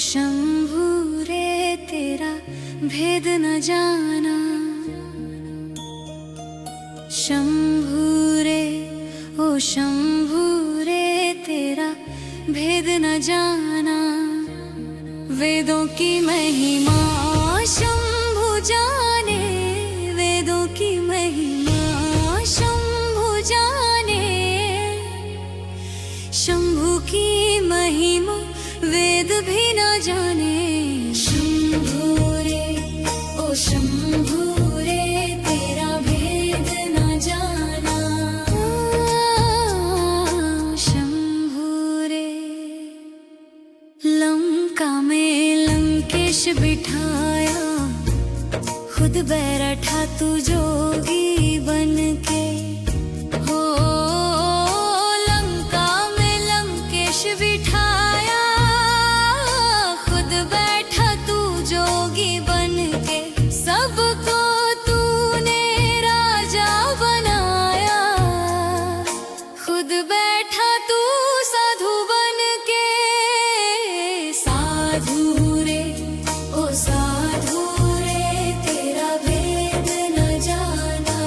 शंभू रे तेरा भेद न जाना, शंभू रे ओ शंभू रे तेरा भेद न जाना। वेदों की महिमा शंभू जाने, वेदों की महिमा शंभू जाने, शंभू की महिमा वेद भी न जाने। शंभू रे ओ शंभू रे तेरा भेद न जाना, शंभू रे। लंका में लंकेश बिठाया, खुद बैठा तू जोगी बन के। हो लंका में लंकेश बिठाया, खुद बैठा तू जोगी बन के। सबको तूने राजा बनाया, खुद बैठा तू साधु बन के। साधु रे ओ साधु रे तेरा भेद न जाना,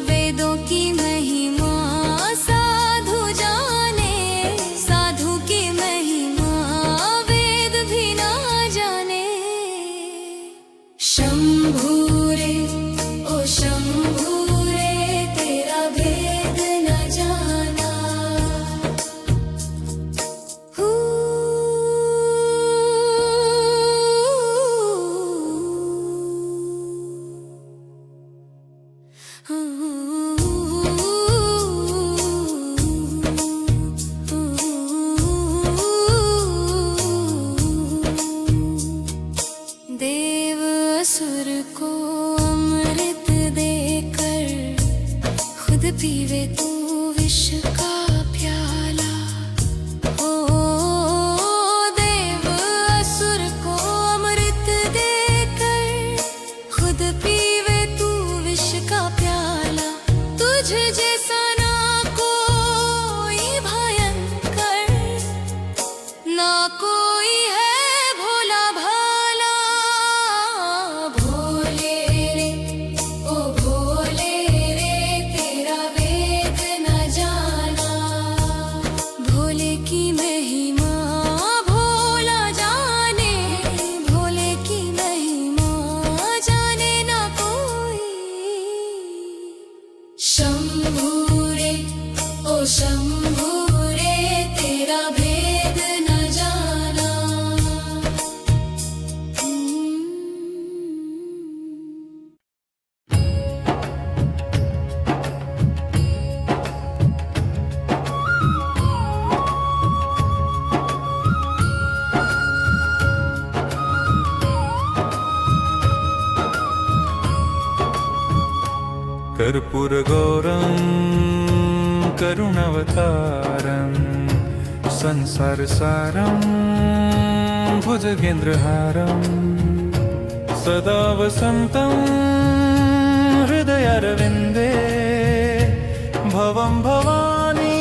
वेदों की महिमा साधु जाने, साधु की महिमा वेद भी न जाने। शंभू रे ओ शंभू रे तेरा भेद न जाना। देव असुर को अमृत देकर, खुद पीवे तू विष का प्याला। ओ देव असुर को अमृत देकर, खुद पीवे तू विष का प्याला। तुझ जैसा ना कोई भयंकर, ना कोई है भोला भाला। भोले रे ओ भोले रे तेरा वेद न जाना, भोले की महिमा भोला जाने, भोले की महिमा जाने ना कोई। शंभू रे ओ शंभू रे तेरा भेद न जाना। कर्पूरगौरं करुणावतारं संसारसारं भुजगेन्द्रहारं सदा वसन्तं हृदयारविन्दे भवं भवानी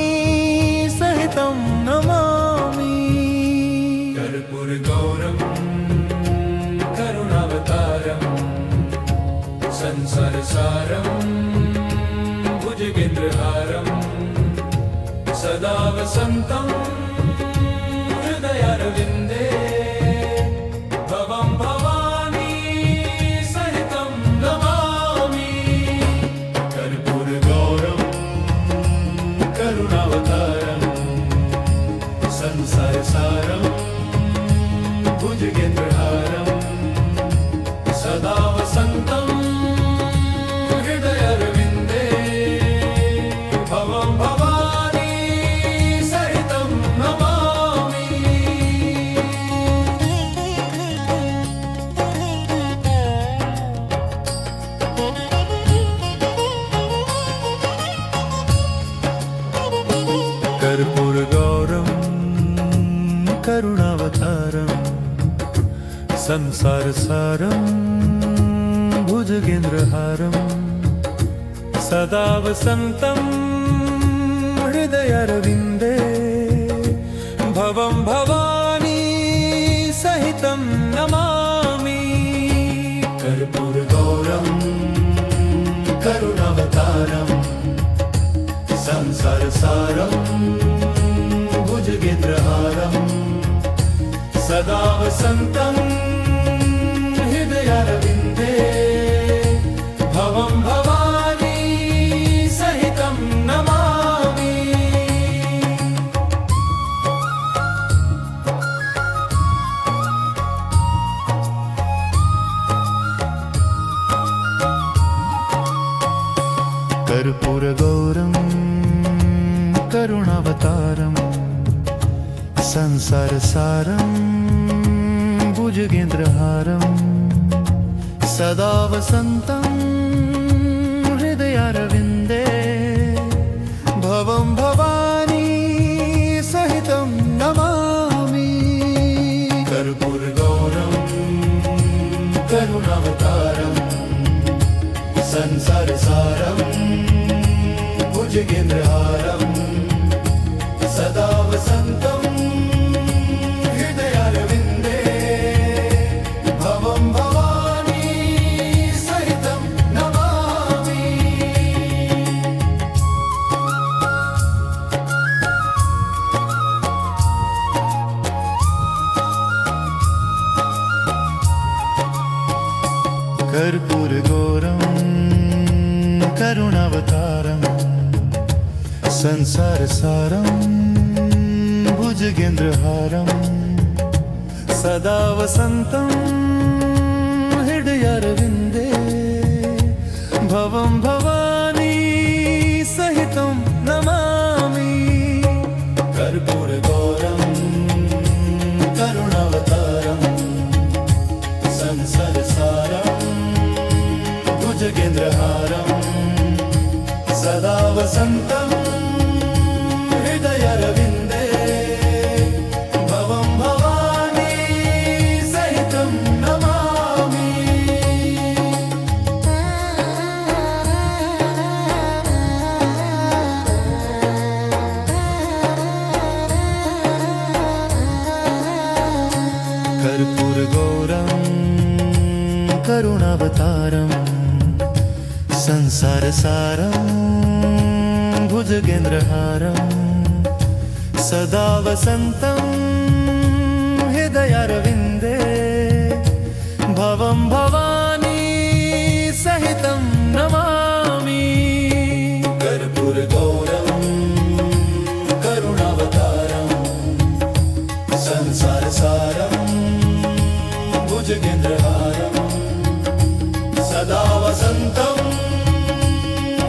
सहितं नमामि। कर्पूरगौरं करुणावतारं संसारसारं भुजगेन्द्रहारं सदा वसन्तं हृदयारविन्दे भवं भवानी सहितं नमामि। कर्पूरगौरं करुणावतारं संसारसारं भुजगेन्द्रहारं सदा वसन्तं हृदयारविन्दे भवं भवानी सहितं नमामि। कर्पूरगौरं करुणावतारं संसारसारं भुजगेन्द्रहारं सदा वसन्तं हृदयारविन्दे भवं भवानी वसन्तं हृदयारविन्दे भवं भवानी सहितं नमामि। कर्पूरगौरं करुणावतारम् संसारसारं भुजगेन्द्रहारं सदा वसन्तं हृदयारविन्दे भवं भवानी सहितं नमामि। कर्पूरगौरं करुणावतारं संसारसारं भुजगेन्द्रहारं सदा वसन्तं हृदयारविन्दे भवं भवानी सहितं नमामि। कर्पूरगौरं करुणावतारं संसारसारं भुजगेन्द्रहारं सदा वसन्तं हृदयारविन्दे भवं भवानी सहितं नमामि। कर्पूरगौरं करुणावतारं संसारसारं भुजगेन्द्रहारं सदा वसन्तं हृदयारविन्दे भवं भवानी सहितं नमामि। कर्पूरगौरं करुणावतारं संसारसारं भुजगेन्द्रहारं सदा वसन्तं हृदयारविन्दे भवं भवानी सहितं नमामि। कर्पूरगौरं करुणावतारं संसारसारं भुजगेन्द्रहारं सदा वसन्तं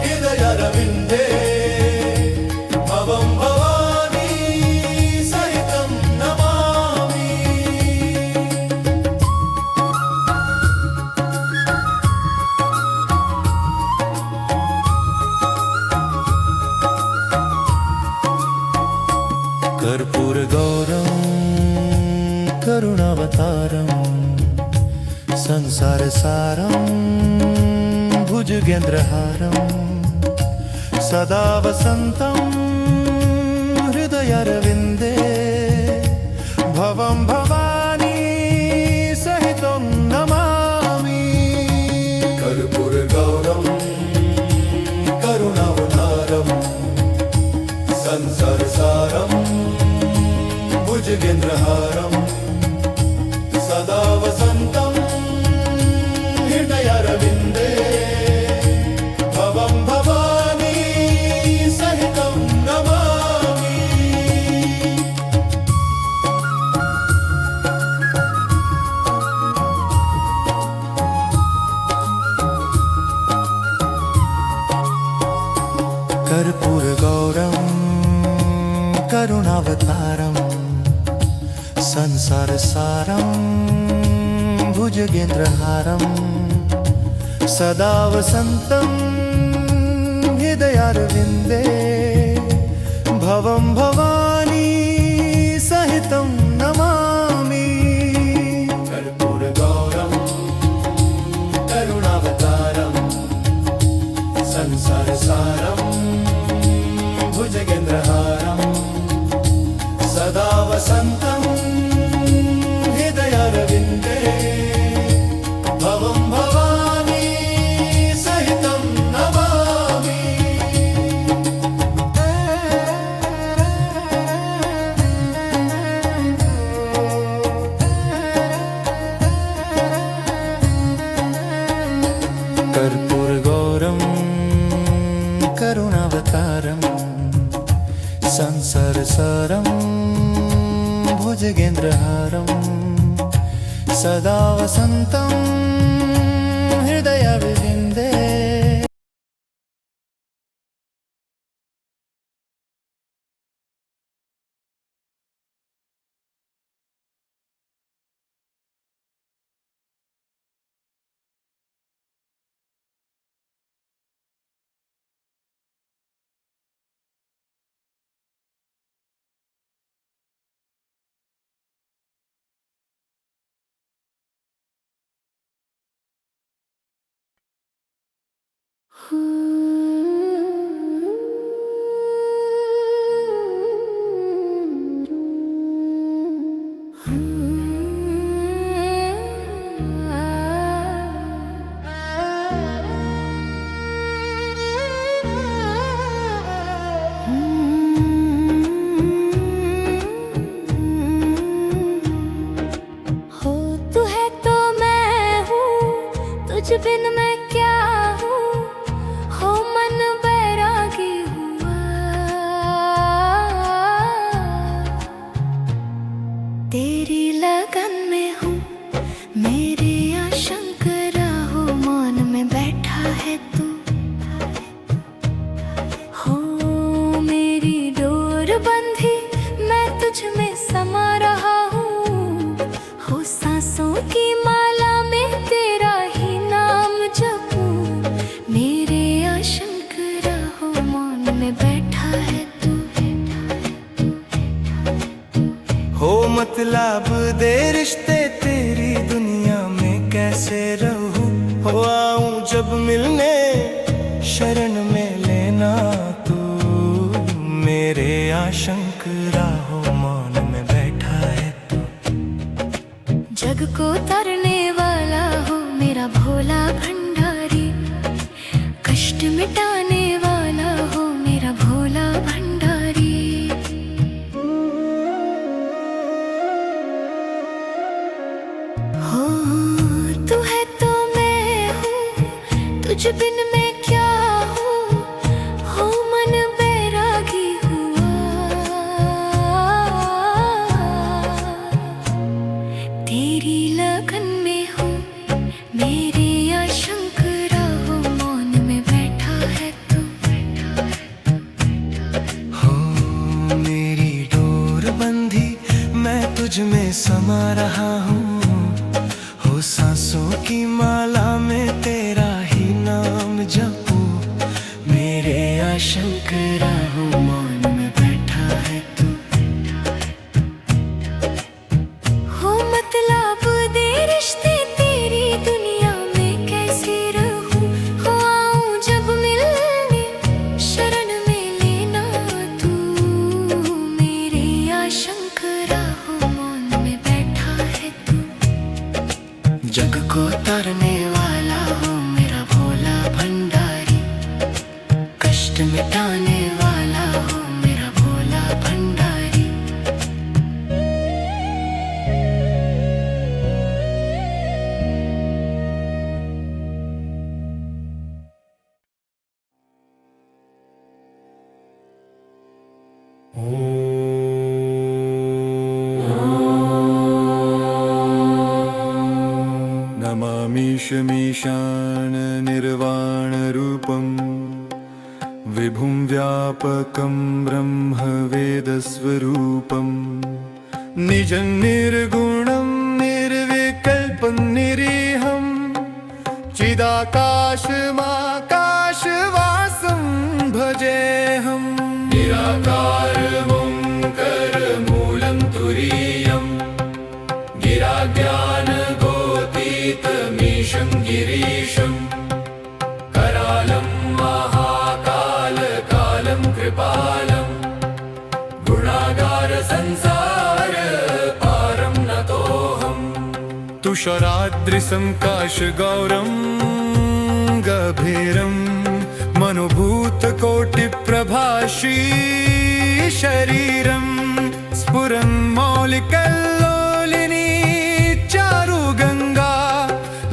हृदयारविन्दे भवं भवानी सहितं नमामि। कर्पूरगौरं करुणावतारं संसारसारं भुजगेन्द्रहारं सदा वसन्तं हृदयारविन्दे भवं भवानी सहितं नमामि। कर्पूरगौरं करुणावतारं संसारसारं भुजगेन्द्रहारं सदा वसन्तं हृदयारविन्दे भवं भवानी सहितं नमामि। कर्पूरगौरं करुणावतारं संसारसारं भुजगेन्द्रहारं सदा वसन्तं हृदयारविन्दे भवं भवानी सहितं नमामि। कर्पूरगौरं करुणावतारं संसारसारं भुजगेन्द्रहारं सदा वसन्तं हृदयारविन्दे भवं भवानी सहितं नमामि। करुणावतारं संसारसारं भुजगेन्द्रहारं सदा वसन्तं हृदयविविन्दे। हो तू है तो मैं हूँ, तुझ बिन मैं क्या हूँ, हो मन बैरागी हुआ। तेरी लगन में हूँ, मेरे आशंकरा हो, मान में बैठा है तू। हो मेरी डोर बंधी, मैं तुझ में समा रहा हूँ, हो सांसों की माला में तेरा ही नाम जपूं। मेरे आशंकरा हो, मान में बैठा है तू। हो मतलब दे रिश्ते तेरी दुनिया में कैसे रहूं, हो आऊं जब मिलने शरण में लेना तू। मेरे आशंकरा हो, मान में बैठा है तू। जग को तरने वाला हो मेरा भोला भंडारी, कष्ट मिटाने वाला हो मेरा भोला भंडारी। हो तू है तो मैं हूँ, तुझ बिन मैं क्या हूँ, हो मन बैरागी हुआ। तेरी लगन में हूँ, मेरे आशंकरा हो, मौन में बैठा है तू। हो मेरी डोर बंधी, मैं तुझ में समा रहा हूँ, हो सांसों की माला में तेरा ही नाम जपूं। मेरे आशंकरा हो, मौन में बैठा है तू। हो मतलब दे रिश्ते तेरी दुनिया में कैसे रहूं, हो आऊं जब मिलने शरण में लेना तू। मेरे आशंकरा हो, मौन में बैठा है तू। जग को तरने वाला हो मेरा भोला भंडारी, कष्ट मिटाने वाला हो मेरा भोला भंडारी। नमामीशमीशान निर्वाणरूपं, विभुं व्यापकं ब्रह्म वेदस्वरूपं, निजं निर्गुणं निर्विकल्पं निरीहं, चिदाकाशमाकाशवासं भजेऽहं। निराकारं करमूलं तुरीयं, गिराज्ञानगोतीतमीशं गिरीशं, करालं महाकालकालं कृपालं, गुणागार संसार पारं नतोऽहम्। तुषाराद्रिसंकाशगौरं गभीरं, मनोभूतकोटिप्रभाषी शरीरं, स्फुरन् मौलिकल्लोलिनी चारुगङ्गा,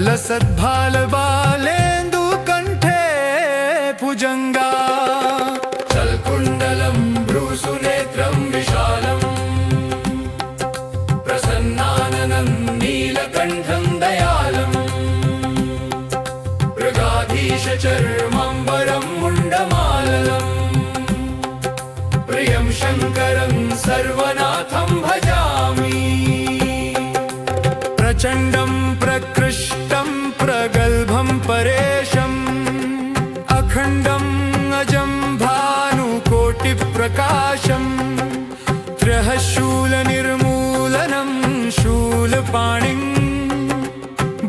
लसद्भालबालेन्दुकण्ठे भुजङ्गा। चलकुण्डलं भ्रूसुनेत्रं विशालम् प्रसन्नाननं नीलकण्ठं दयालम् मृगाधीशचर्माम्बरं मुण्डमालयम् प्रियं शङ्करं सर्वनाथं भजामि प्रचण्डं प्रकृष्टं प्रगल्भं परेशम् अखण्डम् अजं भानुकोटिप्रकाशम् त्रयःशूलनिर्मूलनं शूलपाणिं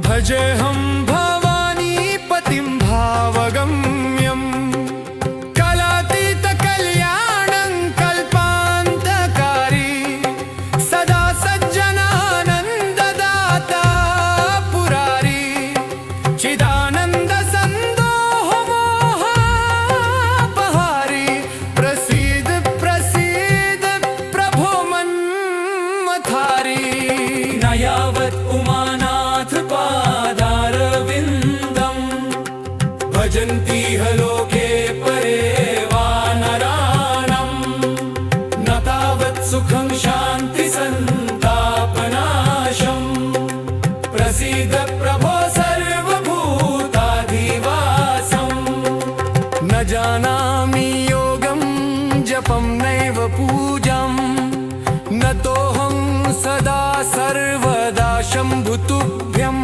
भजेऽहं भवानीपतिं भावगम्यम् कलातीतकल्याणं कल्पान्तकारी सदा सज्जनानन्ददाता पुरारी चिदानन्दसन्दोहमोहापहारी प्रसीद प्रसीद प्रभो मन्मथारी न यावत् उमानाथ पादारविन्दं भजन्तीह लोके परे वानराणां न तावत् सुखं शान्ति सन्तापनाशम् प्रसीद प्रभो सर्वभूताधिवासम् न जानामि योगं जपं नैव पूजां न तोऽहं सदा सर्वदा शम्भुतुभ्यं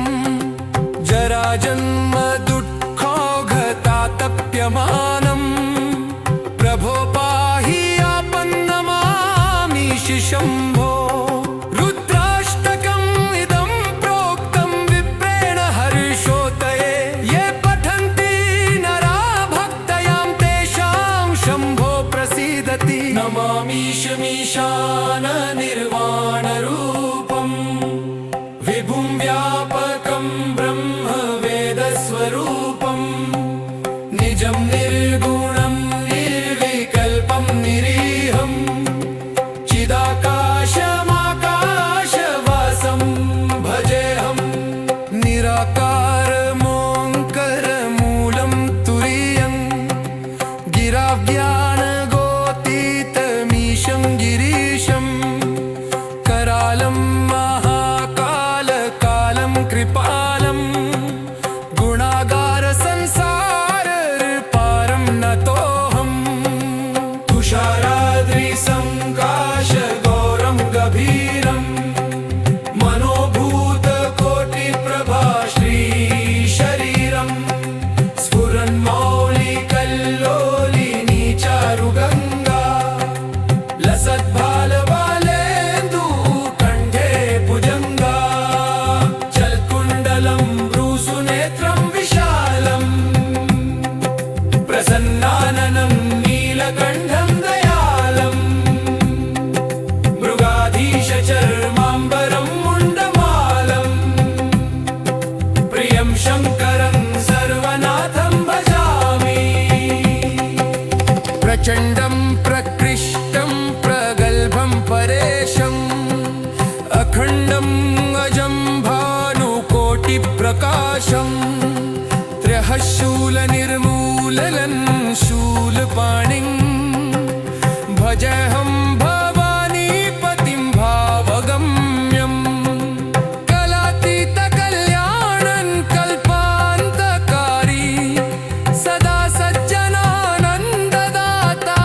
जराजन्म दुःखौघतातप्यमानम् प्रभो पाहि आपन्नमामीशि शम्भो रुद्राष्टकम् इदं प्रोक्तं विप्रेण हर्षोदये ये पठन्ति नरा भक्तयां तेषां शम्भो प्रसीदति नमामीशमीशाननिर्वाणरूपम् विभुं व्यापकं ब्रह्म वेदस्वरूपम् निजं निर्गुणं निर्विकल्पं निरीहं चिदाकाशमाकाशवासं भजेऽहं निराकारमोङ्करमूलं तुरीयं गिराव्यानगोतीतमीशं गिरीशं करालं महाकालकालं कृपालं गुणागारसंसारपारं नतोऽहं तुषाराद्रिसङ्काशगौरं गभीरं मनोभूतकोटिप्रभा श्रीशरीरं स्फुरन्मौलिकल्लोलिनी चारुगङ्गा लसद्भालबालेन्दुकण्ठे भुजङ्गा चलकुण्डलं भ्रूसुनेत्रं विशालम् प्रसन्नाननं नीलकण्ठं दयालम् मृगाधीशचर्माम्बरं मुण्डमालम् प्रियं शङ्करं सर्वनाथं भजामि प्रचण्डं प्रकृष्टं प्रगल्भं परेशम् अखण्डम् अजं भानुकोटिप्रकाशम् त्रयःशूलनिर्मूलनं शूलपाणिं भजेऽहं भवानीपतिं भावगम्यम् कलातीतकल्याणं कल्पान्तकारी सदा सज्जनानन्ददाता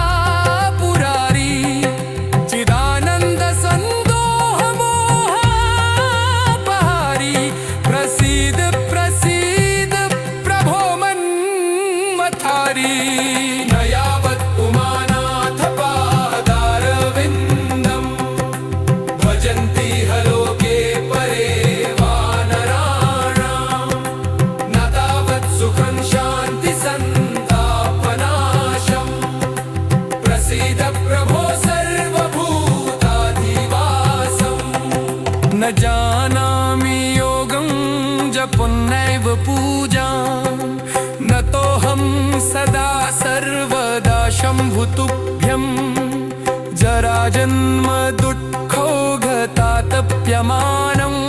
पुरारी चिदानन्दसन्दोहमोहापहारी प्रसीद प्रसीद प्रभो मन्मथारी न यावत् उमानाथ पादारविन्दं भजन्तीह लोके परे वानराणां न तावत् सुखं शान्ति सन्तापनाशम् प्रसीद प्रभो सर्वभूताधिवासम् न जानामि योगं जपं नैव पूजां न तोऽहं सदा सर्वदा शम्भुतुभ्यं जराजन्म दुःखौघतातप्यमानम्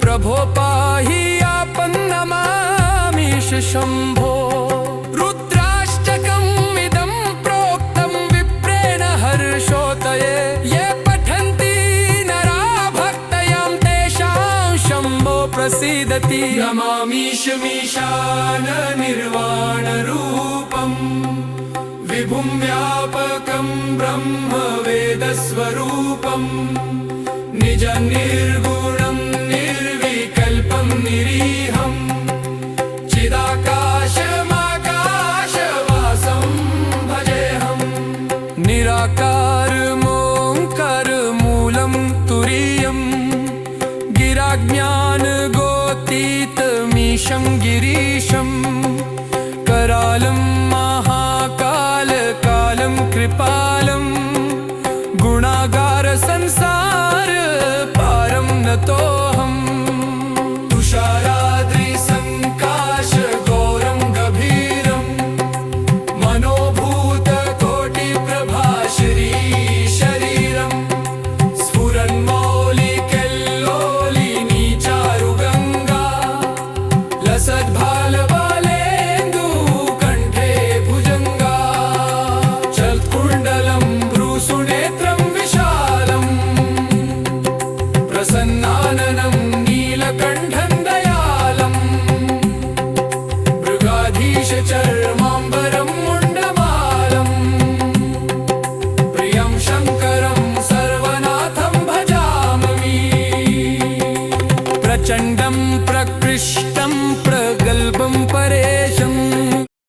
प्रभो पाहि आपन्नमामीश शम्भो रुद्राष्टकं ज्योति नमामीशमीशान निर्वाणरूपम् विभुं व्यापकं ब्रह्म वेदस्वरूपम् निज निर्गुणं निर्विकल्पं निरीहम् चिदाकाशमाकाशवासं भजेऽहम् निराकारमोङ्कार मूलं तुरीयम् गिराज्ञानगोतीतमीशं गिरीशं करालं महाकालकालं कृपालं गुणागार संसार पारं नतोऽहम् तुषाराद्रिसङ्काश घोरं गभीरं मनोभूतकोटिप्रभा शरीरं स्फुरन्मौलिकल्लोलिनी चारुगङ्गा लसद्भालबालेन्दु कण्ठे भुजङ्गा चल्कुण्डलं भ्रूसुनेत्रं विशालम् प्रसन्नाननं